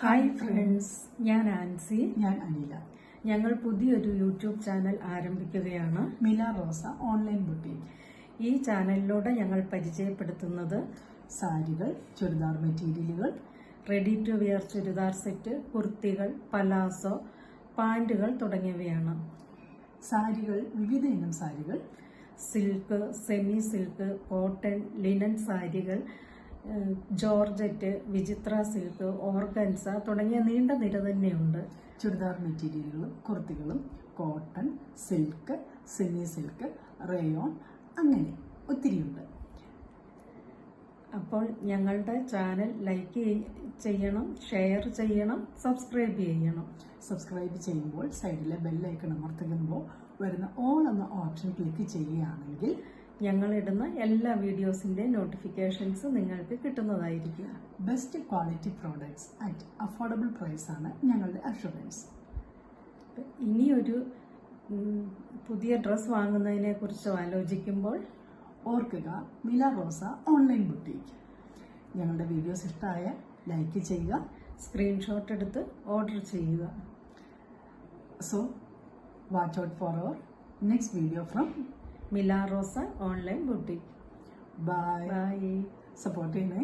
Hi friends, ഞാൻ ആൻസി. ഞാൻ അനില. ഞങ്ങൾ പുതിയൊരു യൂട്യൂബ് ചാനൽ ആരംഭിക്കുകയാണ്, മില റോസ ഓൺലൈൻ ബുട്ടീക്ക്. ഈ ചാനലിലൂടെ ഞങ്ങൾ പരിചയപ്പെടുത്തുന്നത് സാരികൾ, ചുരിദാർ മെറ്റീരിയലുകൾ, ready to wear churidar set, കുർത്തികൾ, പലാസോ, പാൻറ്റുകൾ തുടങ്ങിയവയാണ്. സാരികൾ, വിവിധ ഇനം സാരികൾ, silk, semi silk, cotton, linen സാരികൾ, ജോർജറ്റ്, വിചിത്ര സിൽക്ക്, ഓർഗൻസ തുടങ്ങിയ നീണ്ട നിര തന്നെയുണ്ട്. ചുരിദാർ മെറ്റീരിയലുകളും കുർത്തികളും, cotton, silk, semi silk, rayon, അങ്ങനെ ഒത്തിരിയുണ്ട്. അപ്പോൾ ഞങ്ങളുടെ ചാനൽ ലൈക്ക് ചെയ്യണം, ഷെയർ ചെയ്യണം, സബ്സ്ക്രൈബ് ചെയ്യണം. സബ്സ്ക്രൈബ് ചെയ്യുമ്പോൾ സൈഡിലെ ബെല്ലൈക്കൺ അമർത്തുമ്പോൾ വരുന്ന ഓൾ എന്ന ഓപ്ഷൻ ക്ലിക്ക് ചെയ്യുകയാണെങ്കിൽ ഞങ്ങളിടുന്ന എല്ലാ വീഡിയോസിന്റെ നോട്ടിഫിക്കേഷൻസ് നിങ്ങൾക്ക് കിട്ടുന്നതായിരിക്കും. Best quality products at affordable price ആണ് ഞങ്ങളുടെ അഷുറൻസ്. ഇനിയൊരു പുതിയ ഡ്രസ്സ് വാങ്ങുന്നതിനെ കുറിച്ച് ആലോചിക്കുമ്പോൾ ഓർക്കുക, മില റോസ ഓൺലൈൻ ബുട്ടീക്ക്. ഞങ്ങളുടെ വീഡിയോസ് ഇഷ്ടമായ ലൈക്ക് ചെയ്യുക, സ്ക്രീൻഷോട്ട് എടുത്ത് ഓർഡർ ചെയ്യുക. So watch out for our next video from Mila Rosa online boutique. Bye. Bye. Support ചെയ്യണേ.